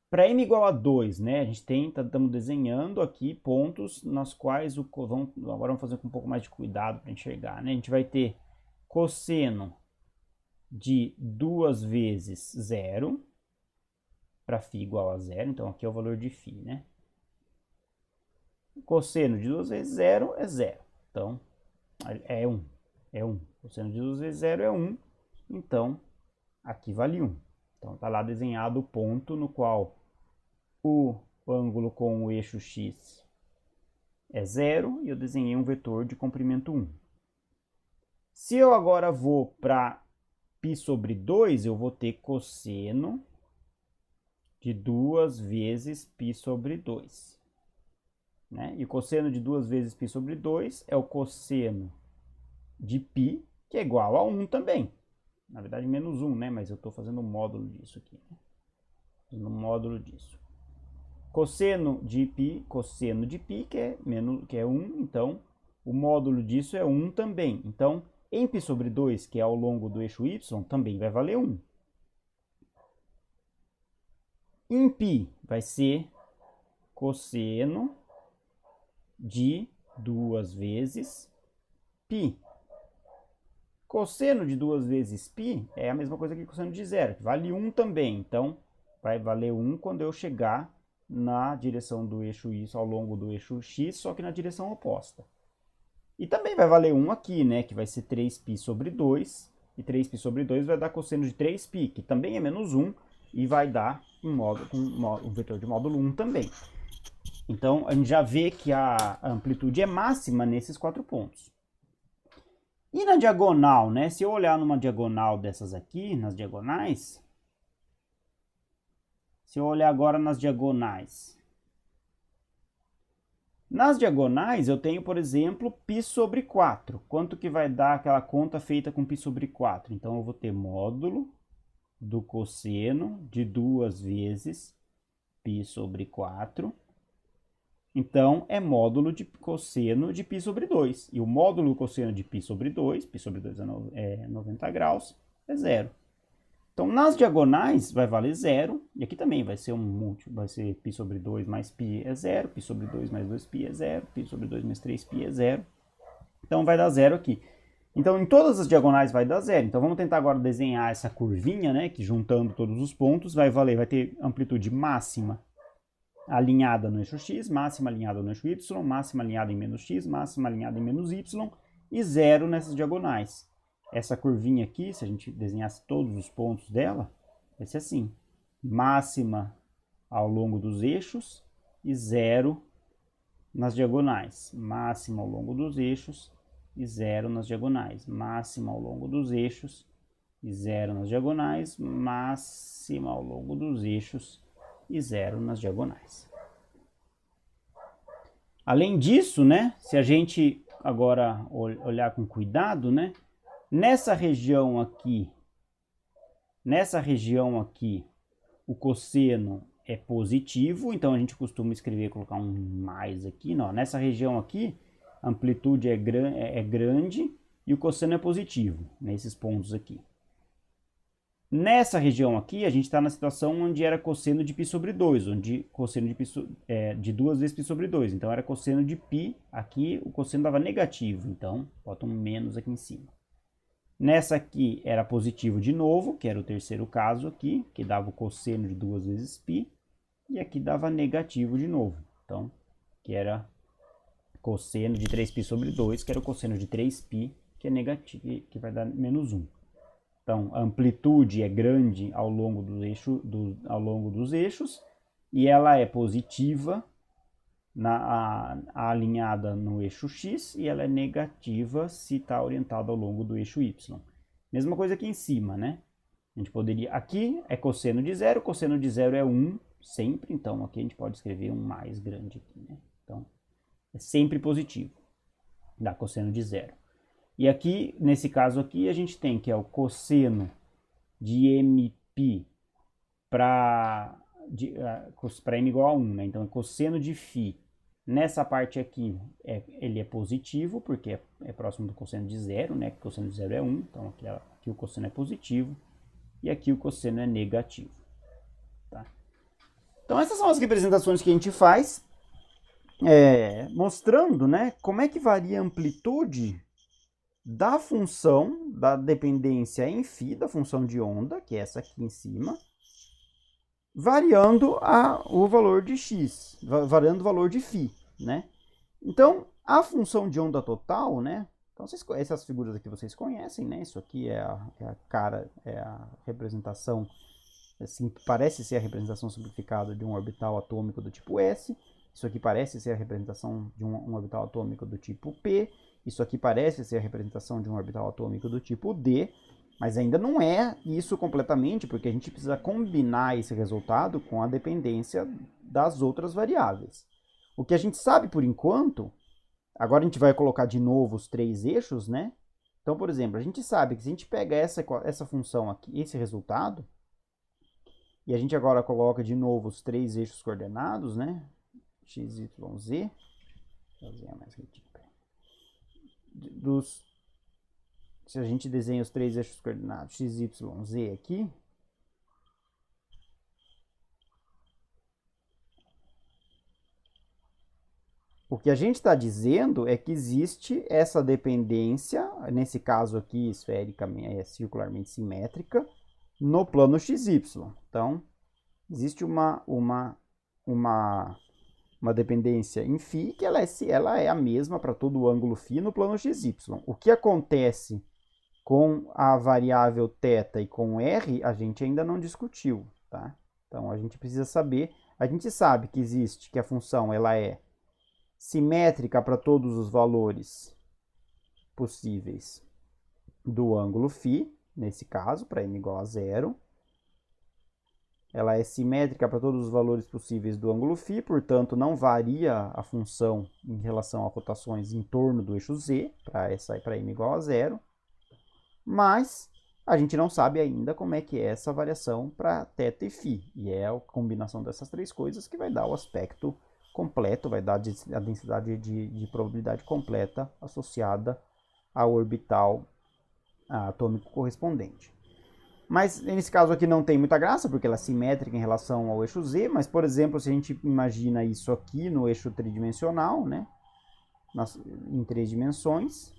Para m igual a 2, né, a gente estamos desenhando aqui pontos nas quais agora vamos fazer com um pouco mais de cuidado para enxergar, né? A gente vai ter cosseno de 2 vezes 0, para φ igual a 0, então aqui é o valor de φ, né? Cosseno de 2 vezes 0 é 0, então é 1. Cosseno de 2 vezes 0 é 1, então aqui vale 1. Então está lá desenhado o ponto no qual o ângulo com o eixo x é 0 e eu desenhei um vetor de comprimento 1. Se eu agora vou para π sobre 2, eu vou ter cosseno de 2 vezes π sobre 2. Né? E o cosseno de 2 vezes π sobre 2 é o cosseno de π, que é igual a 1 também. Na verdade, menos 1, né? Mas eu estou fazendo um módulo disso aqui. Né? Fazendo um módulo disso. Cosseno de π, que é 1, então o módulo disso é 1 também. Então, em π sobre 2, que é ao longo do eixo y, também vai valer 1. Em π vai ser cosseno de 2 vezes π. Cosseno de 2 vezes π é a mesma coisa que cosseno de 0, que vale 1 também. Então, vai valer 1 quando eu chegar na direção do eixo y ao longo do eixo x, só que na direção oposta. E também vai valer 1 aqui, né, que vai ser 3π sobre 2, e 3π sobre 2 vai dar cosseno de 3π, que também é menos 1, e vai dar um vetor de módulo 1 também. Então, a gente já vê que a amplitude é máxima nesses 4 pontos. E na diagonal, né, se eu olhar numa diagonal dessas aqui, nas diagonais, Se eu olhar agora nas diagonais. Nas diagonais, eu tenho, por exemplo, π sobre 4. Quanto que vai dar aquela conta feita com π sobre 4? Então, eu vou ter módulo do cosseno de 2 vezes π sobre 4. Então, é módulo de cosseno de π sobre 2. E o módulo do cosseno de π sobre 2 é 90 graus, é zero. Então, nas diagonais vai valer zero, e aqui também vai ser um múltiplo, vai ser π sobre 2 mais π é zero, π sobre 2 mais 2π é zero, π sobre 2 mais 3π é zero. Então, vai dar zero aqui. Então, em todas as diagonais vai dar zero. Então, vamos tentar agora desenhar essa curvinha, né, que juntando todos os pontos vai ter amplitude máxima alinhada no eixo x, máxima alinhada no eixo y, máxima alinhada em menos x, máxima alinhada em menos y, e zero nessas diagonais. Essa curvinha aqui, se a gente desenhasse todos os pontos dela, vai ser assim. Máxima ao longo dos eixos e zero nas diagonais. Máxima ao longo dos eixos e zero nas diagonais. Máxima ao longo dos eixos e zero nas diagonais. Máxima ao longo dos eixos e zero nas diagonais. Além disso, né, se a gente agora olhar com cuidado, né, nessa região aqui, o cosseno é positivo, então a gente costuma colocar um mais aqui, não. Nessa região aqui, a amplitude é grande e o cosseno é positivo, nesses pontos aqui. Nessa região aqui, a gente está na situação onde era cosseno de π sobre 2, onde cosseno de 2 vezes π sobre 2. Então, era cosseno de π, aqui o cosseno dava negativo, então, bota um menos aqui em cima. Nessa aqui era positivo de novo, que era o terceiro caso aqui, que dava o cosseno de 2 vezes π, e aqui dava negativo de novo. Então, que era cosseno de 3π sobre 2, que era o cosseno de 3π, que é negativo, que vai dar menos 1. Então, a amplitude é grande ao longo dos eixos e ela é positiva alinhada no eixo x e ela é negativa se está orientada ao longo do eixo y. Mesma coisa aqui em cima, né? A gente poderia... Aqui é cosseno de zero é 1 sempre, então aqui a gente pode escrever um mais grande aqui, né? Então, é sempre positivo, dá cosseno de zero. E aqui, nesse caso aqui, a gente tem que é o cosseno de mπ para m igual a 1, né? Então, é cosseno de φ. Nessa parte aqui, ele é positivo, porque é próximo do cosseno de zero, né? O cosseno de zero é 1, então aqui o cosseno é positivo. E aqui o cosseno é negativo. Tá? Então, essas são as representações que a gente faz, mostrando, né, como é que varia a amplitude da função da dependência em φ, da função de onda, que é essa aqui em cima, variando o valor de x, variando o valor de φ, né? Então, a função de onda total, né? Então, essas figuras aqui vocês conhecem, né? Isso aqui é a representação, assim, parece ser a representação simplificada de um orbital atômico do tipo S. Isso aqui parece ser a representação de um orbital atômico do tipo P. Isso aqui parece ser a representação de um orbital atômico do tipo D, mas ainda não é isso completamente, porque a gente precisa combinar esse resultado com a dependência das outras variáveis. O que a gente sabe por enquanto, agora a gente vai colocar de novo os três eixos, né? Então, por exemplo, a gente sabe que se a gente pega essa função aqui, esse resultado, e a gente agora coloca de novo os três eixos coordenados, né? X, Y, Z. Se a gente desenha os três eixos coordenados x, y, z aqui, o que a gente está dizendo é que existe essa dependência, nesse caso aqui, esfericamente, circularmente simétrica, no plano xy. Então, existe uma dependência em φ, que ela é a mesma para todo o ângulo φ no plano xy. O que acontece com a variável θ e com r, a gente ainda não discutiu, tá? Então, a gente precisa saber, a gente sabe que a função ela é simétrica para todos os valores possíveis do ângulo φ, nesse caso, para m igual a zero. ela é simétrica para todos os valores possíveis do ângulo φ, portanto não varia a função em relação a rotações em torno do eixo z, para m igual a zero, mas a gente não sabe ainda como é que é essa variação para θ e φ, e é a combinação dessas três coisas que vai dar o aspecto completo, vai dar a densidade de probabilidade completa associada ao orbital atômico correspondente. Mas nesse caso aqui não tem muita graça, porque ela é simétrica em relação ao eixo z, mas, por exemplo, se a gente imagina isso aqui no eixo tridimensional, né, em 3 dimensões,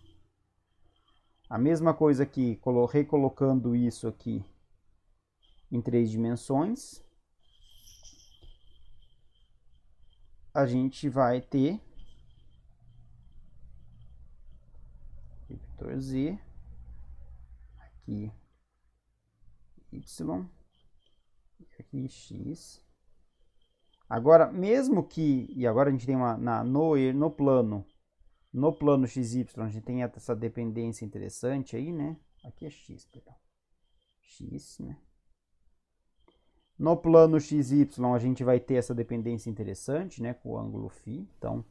a mesma coisa aqui, recolocando isso aqui em 3 dimensões, a gente vai ter vetor z, aqui y, aqui x. Agora, mesmo que, e agora a gente tem no plano xy, a gente tem essa dependência interessante aí, né? Aqui é x, perdão. X, né? No plano xy, a gente vai ter essa dependência interessante, né? Com o ângulo φ. Então,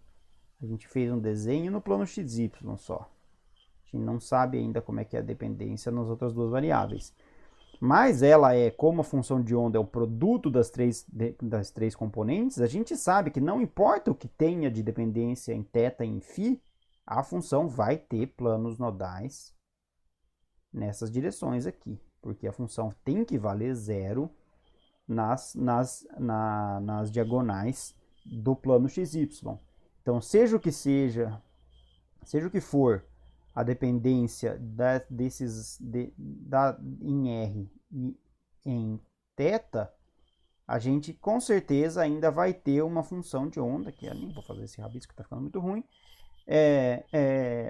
a gente fez um desenho no plano xy só. A gente não sabe ainda como é que é a dependência nas outras duas variáveis. Mas ela é, como a função de onda é o produto das três componentes, a gente sabe que não importa o que tenha de dependência em θ e em φ, a função vai ter planos nodais nessas direções aqui, porque a função tem que valer zero nas diagonais do plano xy. Então, seja o que for a dependência em R e em θ, a gente com certeza ainda vai ter uma função de onda, que eu nem vou fazer esse rabisco que está ficando muito ruim,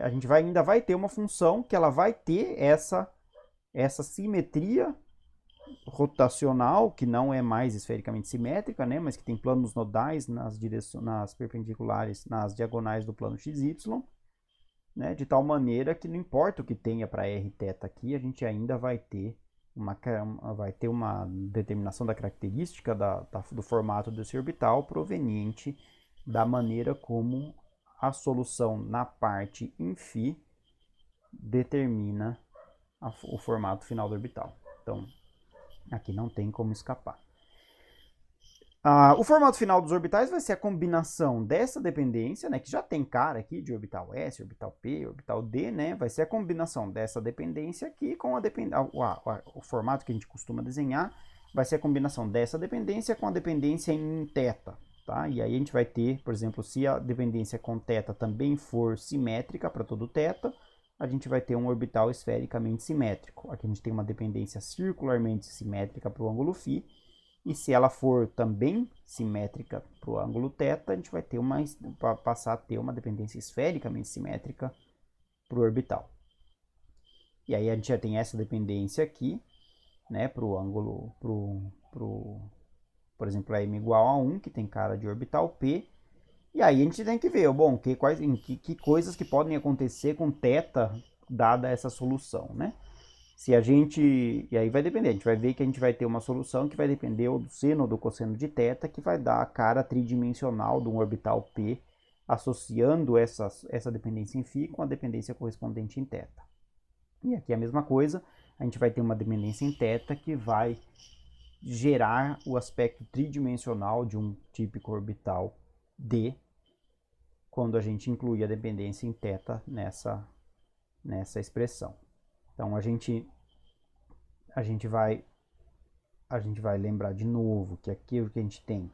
a gente ainda vai ter uma função que ela vai ter essa simetria rotacional, que não é mais esfericamente simétrica, né, mas que tem planos nodais nas perpendiculares, nas diagonais do plano xy, né, de tal maneira que não importa o que tenha para r e θ aqui, a gente ainda vai ter uma determinação da característica do formato desse orbital proveniente da maneira como a solução na parte em φ determina o formato final do orbital. Então, aqui não tem como escapar. O formato final dos orbitais vai ser a combinação dessa dependência, né, que já tem cara aqui de orbital S, orbital P, orbital D, né, vai ser a combinação dessa dependência aqui com o formato que a gente costuma desenhar, vai ser a combinação dessa dependência com a dependência em θ, tá? E aí a gente vai ter, por exemplo, se a dependência com θ também for simétrica para todo θ, a gente vai ter um orbital esfericamente simétrico. Aqui a gente tem uma dependência circularmente simétrica para o ângulo φ, e se ela for também simétrica para o ângulo θ, a gente vai ter passar a ter uma dependência esfericamente simétrica para o orbital. E aí a gente já tem essa dependência aqui, né, para o ângulo, por exemplo, a m igual a 1, que tem cara de orbital P. E aí a gente tem que ver, bom, que coisas que podem acontecer com θ dada essa solução, né? E aí vai depender, a gente vai ver que a gente vai ter uma solução que vai depender ou do seno ou do cosseno de θ, que vai dar a cara tridimensional de um orbital P, associando essa dependência em φ com a dependência correspondente em θ. E aqui a mesma coisa, a gente vai ter uma dependência em θ que vai gerar o aspecto tridimensional de um típico orbital D, quando a gente inclui a dependência em θ nessa expressão. Então a gente vai lembrar de novo que aqui o que a gente tem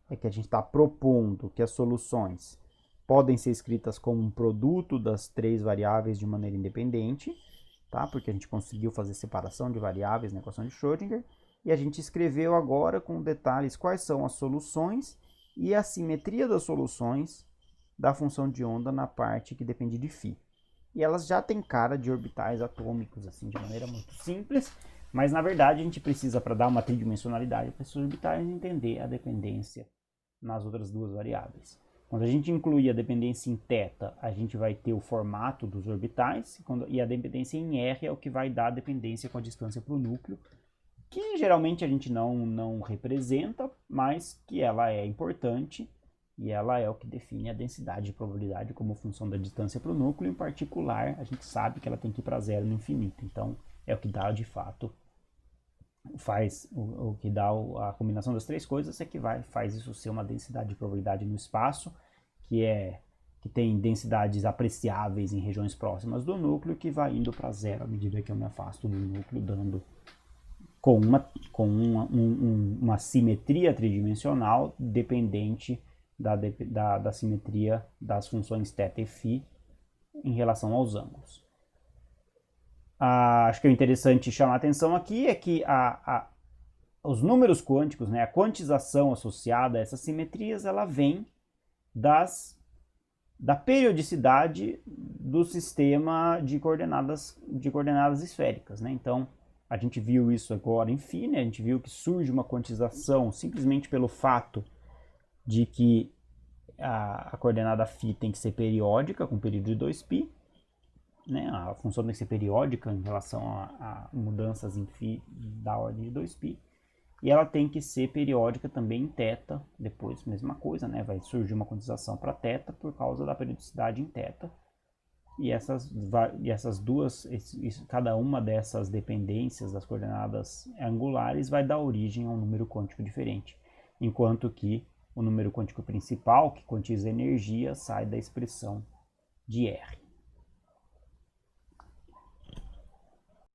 é que a gente está propondo que as soluções podem ser escritas como um produto das três variáveis de maneira independente, tá? Porque a gente conseguiu fazer separação de variáveis na equação de Schrödinger, e a gente escreveu agora com detalhes quais são as soluções e a simetria das soluções da função de onda na parte que depende de φ. E elas já têm cara de orbitais atômicos, assim, de maneira muito simples, mas na verdade a gente precisa, para dar uma tridimensionalidade para esses orbitais, entender a dependência nas outras duas variáveis. Quando a gente inclui a dependência em θ, a gente vai ter o formato dos orbitais, e a dependência em R é o que vai dar a dependência com a distância para o núcleo, que geralmente a gente não representa, mas que ela é importante e ela é o que define a densidade de probabilidade como função da distância para o núcleo. Em particular, a gente sabe que ela tem que ir para zero no infinito, então é o que dá de fato, faz o que dá a combinação das três coisas é que faz isso ser uma densidade de probabilidade no espaço, que tem densidades apreciáveis em regiões próximas do núcleo, que vai indo para zero à medida que eu me afasto do núcleo, dando com uma simetria tridimensional dependente da simetria das funções θ e φ em relação aos ângulos. Acho que é interessante chamar a atenção aqui é que os números quânticos, né, a quantização associada a essas simetrias, ela vem da periodicidade do sistema de coordenadas esféricas, né? Então, a gente viu isso agora em φ, né? A gente viu que surge uma quantização simplesmente pelo fato de que a coordenada φ tem que ser periódica, com período de 2π, né? A função tem que ser periódica em relação a mudanças em φ da ordem de 2π. E ela tem que ser periódica também em θ, depois mesma coisa, né? Vai surgir uma quantização para θ por causa da periodicidade em θ. E essas duas, cada uma dessas dependências das coordenadas angulares vai dar origem a um número quântico diferente. Enquanto que o número quântico principal, que quantiza energia, sai da expressão de R.